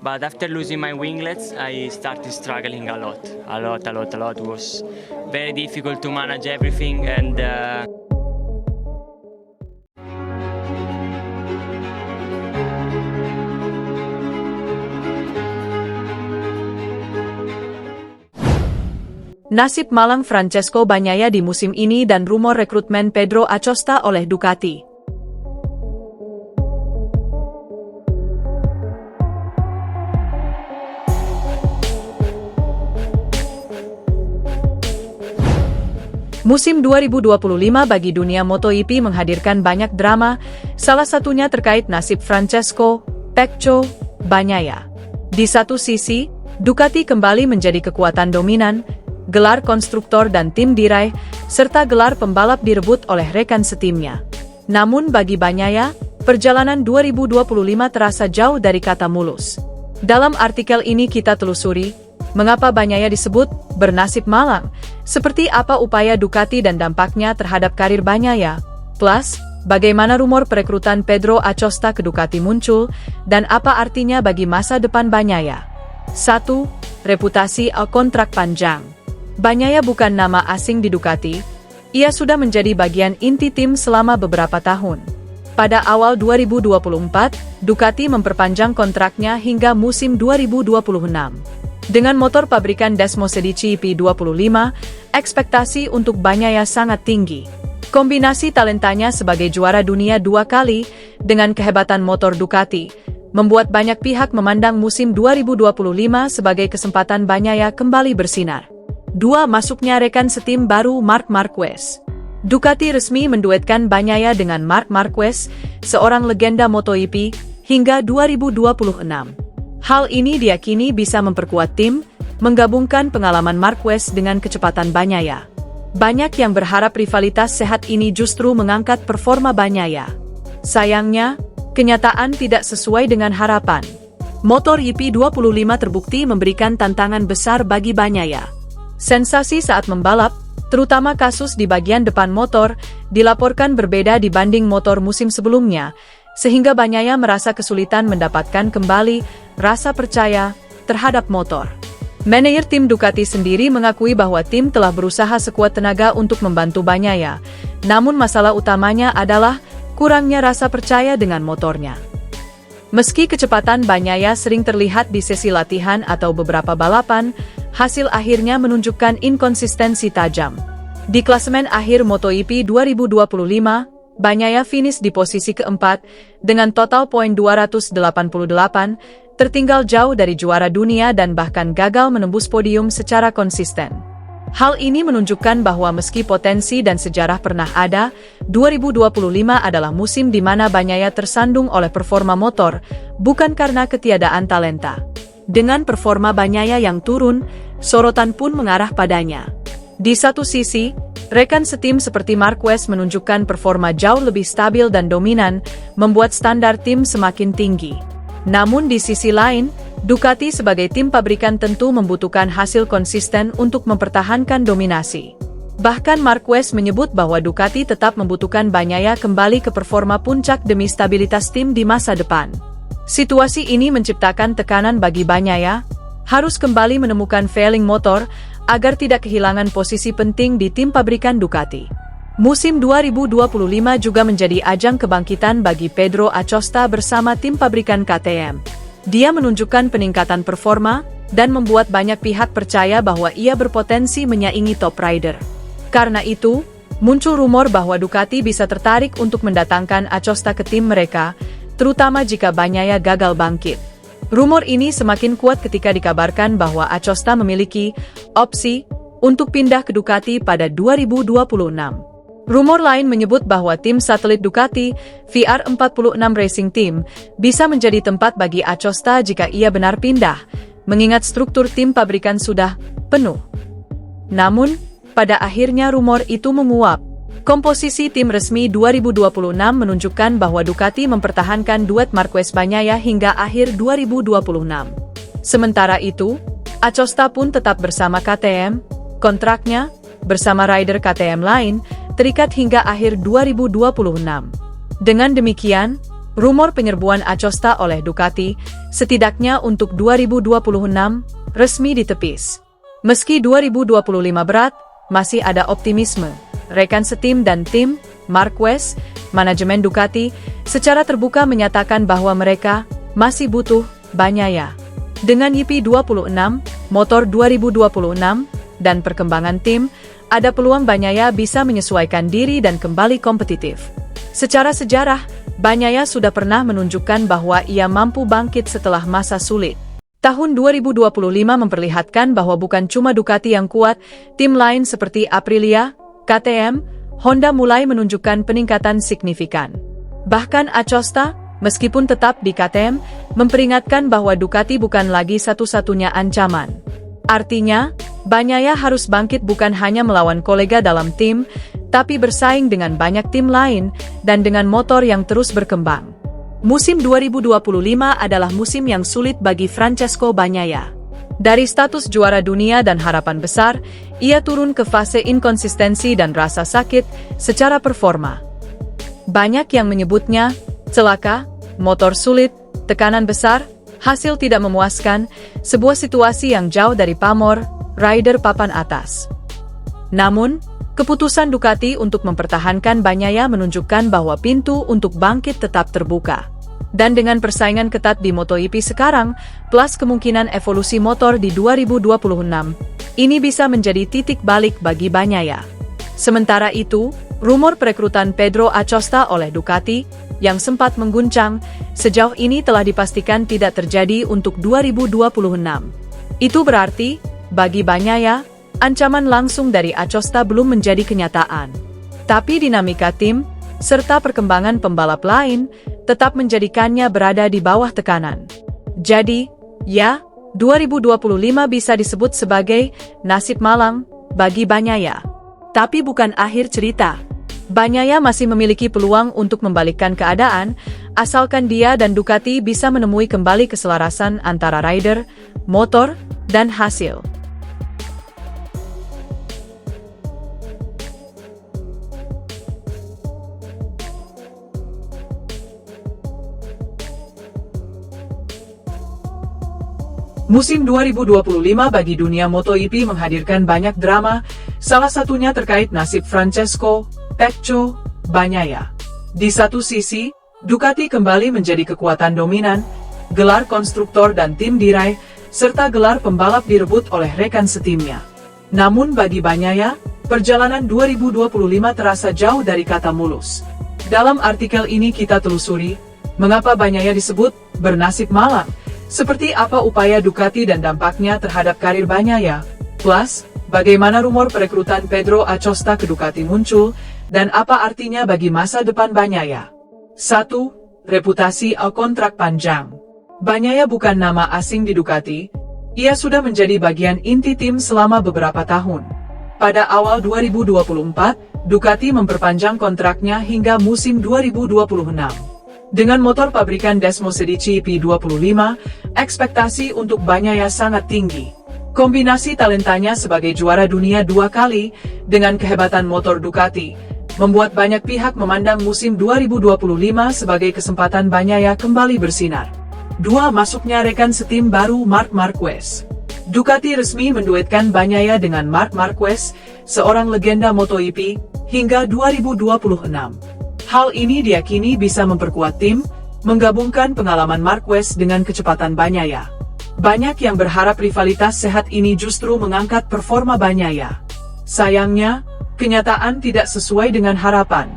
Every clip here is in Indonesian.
But after losing my winglets, I started struggling a lot. It was very difficult to manage everything and Nasib malang Francesco Bagnaia di musim ini dan rumor rekrutmen Pedro Acosta oleh Ducati. Musim 2025 bagi dunia MotoGP menghadirkan banyak drama, salah satunya terkait nasib Francesco Pecco Bagnaia. Di satu sisi, Ducati kembali menjadi kekuatan dominan, gelar konstruktor dan tim diraih, serta gelar pembalap direbut oleh rekan setimnya. Namun bagi Bagnaia, perjalanan 2025 terasa jauh dari kata mulus. Dalam artikel ini kita telusuri, mengapa Bagnaia disebut bernasib malang, seperti apa upaya Ducati dan dampaknya terhadap karir Bagnaia, plus bagaimana rumor perekrutan Pedro Acosta ke Ducati muncul, dan apa artinya bagi masa depan Bagnaia. 1. Reputasi kontrak panjang. Bagnaia bukan nama asing di Ducati, ia sudah menjadi bagian inti tim selama beberapa tahun. Pada awal 2024, Ducati memperpanjang kontraknya hingga musim 2026. Dengan motor pabrikan Desmosedici P25, ekspektasi untuk Bagnaia sangat tinggi. Kombinasi talentanya sebagai juara dunia 2 kali, dengan kehebatan motor Ducati, membuat banyak pihak memandang musim 2025 sebagai kesempatan Bagnaia kembali bersinar. 2. Masuknya rekan setim baru Marc Marquez. Ducati resmi menduetkan Bagnaia dengan Marc Marquez, seorang legenda MotoGP, hingga 2026. Hal ini diyakini bisa memperkuat tim, menggabungkan pengalaman Marquez dengan kecepatan Bagnaia. Banyak yang berharap rivalitas sehat ini justru mengangkat performa Bagnaia. Sayangnya, kenyataan tidak sesuai dengan harapan. Motor EP25 terbukti memberikan tantangan besar bagi Bagnaia. Sensasi saat membalap, terutama kasus di bagian depan motor, dilaporkan berbeda dibanding motor musim sebelumnya, sehingga Bagnaia merasa kesulitan mendapatkan kembali rasa percaya terhadap motor. Manajer tim Ducati sendiri mengakui bahwa tim telah berusaha sekuat tenaga untuk membantu Bagnaia, namun masalah utamanya adalah kurangnya rasa percaya dengan motornya. Meski kecepatan Bagnaia sering terlihat di sesi latihan atau beberapa balapan, hasil akhirnya menunjukkan inkonsistensi tajam. Di klasemen akhir MotoGP 2025, Bagnaia finish di posisi keempat, dengan total poin 288, tertinggal jauh dari juara dunia dan bahkan gagal menembus podium secara konsisten. Hal ini menunjukkan bahwa meski potensi dan sejarah pernah ada, 2025 adalah musim di mana Bagnaia tersandung oleh performa motor, bukan karena ketiadaan talenta. Dengan performa Bagnaia yang turun, sorotan pun mengarah padanya. Di satu sisi, rekan setim seperti Marquez menunjukkan performa jauh lebih stabil dan dominan, membuat standar tim semakin tinggi. Namun di sisi lain, Ducati sebagai tim pabrikan tentu membutuhkan hasil konsisten untuk mempertahankan dominasi. Bahkan Marquez menyebut bahwa Ducati tetap membutuhkan Bagnaia kembali ke performa puncak demi stabilitas tim di masa depan. Situasi ini menciptakan tekanan bagi Bagnaia, harus kembali menemukan failing motor agar tidak kehilangan posisi penting di tim pabrikan Ducati. Musim 2025 juga menjadi ajang kebangkitan bagi Pedro Acosta bersama tim pabrikan KTM. Dia menunjukkan peningkatan performa, dan membuat banyak pihak percaya bahwa ia berpotensi menyaingi top rider. Karena itu, muncul rumor bahwa Ducati bisa tertarik untuk mendatangkan Acosta ke tim mereka, terutama jika Bagnaia gagal bangkit. Rumor ini semakin kuat ketika dikabarkan bahwa Acosta memiliki opsi untuk pindah ke Ducati pada 2026. Rumor lain menyebut bahwa tim satelit Ducati, VR46 Racing Team, bisa menjadi tempat bagi Acosta jika ia benar pindah, mengingat struktur tim pabrikan sudah penuh. Namun, pada akhirnya rumor itu menguap. Komposisi tim resmi 2026 menunjukkan bahwa Ducati mempertahankan duet Marquez-Bagnaia hingga akhir 2026. Sementara itu, Acosta pun tetap bersama KTM, kontraknya, bersama rider KTM lain, terikat hingga akhir 2026. Dengan demikian, Rumor penyerbuan Acosta oleh Ducati, setidaknya untuk 2026, resmi ditepis. Meski 2025 berat, masih ada optimisme. Rekan setim dan tim, Marquez, manajemen Ducati, secara terbuka menyatakan bahwa mereka masih butuh Bagnaia. Dengan YP26, motor 2026, dan perkembangan tim, ada peluang Bagnaia bisa menyesuaikan diri dan kembali kompetitif. Secara sejarah, Bagnaia sudah pernah menunjukkan bahwa ia mampu bangkit setelah masa sulit. Tahun 2025 memperlihatkan bahwa bukan cuma Ducati yang kuat, tim lain seperti Aprilia, KTM, Honda mulai menunjukkan peningkatan signifikan. Bahkan Acosta, meskipun tetap di KTM, memperingatkan bahwa Ducati bukan lagi satu-satunya ancaman. Artinya, Bagnaia harus bangkit bukan hanya melawan kolega dalam tim, tapi bersaing dengan banyak tim lain dan dengan motor yang terus berkembang. Musim 2025 adalah musim yang sulit bagi Francesco Bagnaia. Dari status juara dunia dan harapan besar, ia turun ke fase inkonsistensi dan rasa sakit secara performa. Banyak yang menyebutnya celaka, motor sulit, tekanan besar, hasil tidak memuaskan, sebuah situasi yang jauh dari pamor rider papan atas. Namun, keputusan Ducati untuk mempertahankan Bagnaia menunjukkan bahwa pintu untuk bangkit tetap terbuka. Dan dengan persaingan ketat di MotoGP sekarang, plus kemungkinan evolusi motor di 2026, ini bisa menjadi titik balik bagi Bagnaia. Sementara itu, rumor perekrutan Pedro Acosta oleh Ducati, yang sempat mengguncang, sejauh ini telah dipastikan tidak terjadi untuk 2026. Itu berarti, bagi Bagnaia, ancaman langsung dari Acosta belum menjadi kenyataan. Tapi dinamika tim, serta perkembangan pembalap lain, tetap menjadikannya berada di bawah tekanan. Jadi, ya, 2025 bisa disebut sebagai nasib malang bagi Bagnaia. Tapi bukan akhir cerita. Bagnaia masih memiliki peluang untuk membalikkan keadaan, asalkan dia dan Ducati bisa menemui kembali keselarasan antara rider, motor, dan hasil. Musim 2025 bagi dunia MotoGP menghadirkan banyak drama, salah satunya terkait nasib Francesco Pecco Bagnaia. Di satu sisi, Ducati kembali menjadi kekuatan dominan, gelar konstruktor dan tim diraih, serta gelar pembalap direbut oleh rekan setimnya. Namun bagi Bagnaia, perjalanan 2025 terasa jauh dari kata mulus. Dalam artikel ini kita telusuri, mengapa Bagnaia disebut bernasib malang, seperti apa upaya Ducati dan dampaknya terhadap karir Bagnaia, plus, bagaimana rumor perekrutan Pedro Acosta ke Ducati muncul, dan apa artinya bagi masa depan Bagnaia. 1. Reputasi kontrak panjang. Bagnaia bukan nama asing di Ducati, ia sudah menjadi bagian inti tim selama beberapa tahun. Pada awal 2024, Ducati memperpanjang kontraknya hingga musim 2026. Dengan motor pabrikan Desmo Sedici P25, ekspektasi untuk Bagnaia sangat tinggi. Kombinasi talentanya sebagai juara dunia 2 kali, dengan kehebatan motor Ducati, membuat banyak pihak memandang musim 2025 sebagai kesempatan Bagnaia kembali bersinar. 2. Masuknya rekan setim baru Marc Marquez. Ducati resmi menduetkan Bagnaia dengan Marc Marquez, seorang legenda MotoGP, hingga 2026. Hal ini diyakini bisa memperkuat tim, menggabungkan pengalaman Marquez dengan kecepatan Bagnaia. Banyak yang berharap rivalitas sehat ini justru mengangkat performa Bagnaia. Sayangnya, kenyataan tidak sesuai dengan harapan.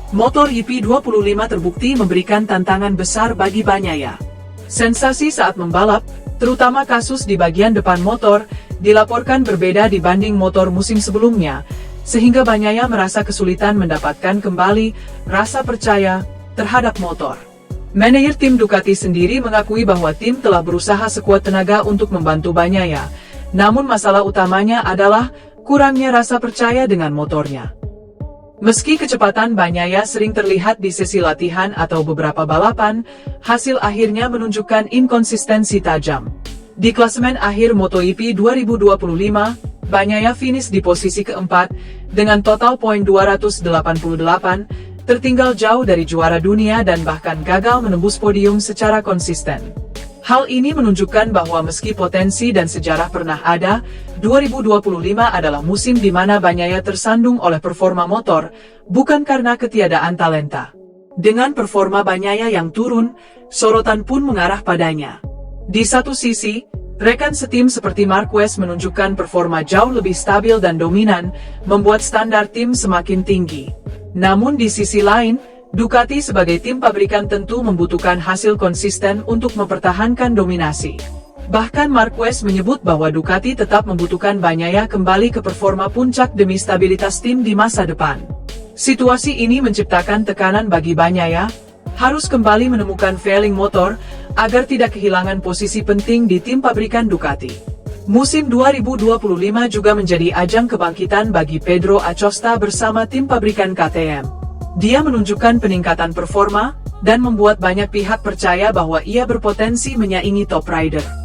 Motor YP25 terbukti memberikan tantangan besar bagi Bagnaia. Sensasi saat membalap, terutama kasus di bagian depan motor, dilaporkan berbeda dibanding motor musim sebelumnya, sehingga Bagnaia merasa kesulitan mendapatkan kembali rasa percaya terhadap motor. Manajer tim Ducati sendiri mengakui bahwa tim telah berusaha sekuat tenaga untuk membantu Bagnaia, namun masalah utamanya adalah kurangnya rasa percaya dengan motornya. Meski kecepatan Bagnaia sering terlihat di sesi latihan atau beberapa balapan, hasil akhirnya menunjukkan inkonsistensi tajam. Di klasemen akhir MotoGP 2025, Bagnaia finish di posisi keempat, dengan total poin 288, tertinggal jauh dari juara dunia dan bahkan gagal menembus podium secara konsisten. Hal ini menunjukkan bahwa meski potensi dan sejarah pernah ada, 2025 adalah musim di mana Bagnaia tersandung oleh performa motor, bukan karena ketiadaan talenta. Dengan performa Bagnaia yang turun, sorotan pun mengarah padanya. Di satu sisi, rekan setim seperti Marquez menunjukkan performa jauh lebih stabil dan dominan, membuat standar tim semakin tinggi. Namun di sisi lain, Ducati sebagai tim pabrikan tentu membutuhkan hasil konsisten untuk mempertahankan dominasi. Bahkan Marquez menyebut bahwa Ducati tetap membutuhkan Bagnaia kembali ke performa puncak demi stabilitas tim di masa depan. Situasi ini menciptakan tekanan bagi Bagnaia, harus kembali menemukan failing motor, agar tidak kehilangan posisi penting di tim pabrikan Ducati. Musim 2025 juga menjadi ajang kebangkitan bagi Pedro Acosta bersama tim pabrikan KTM. Dia menunjukkan peningkatan performa, dan membuat banyak pihak percaya bahwa ia berpotensi menyaingi top rider.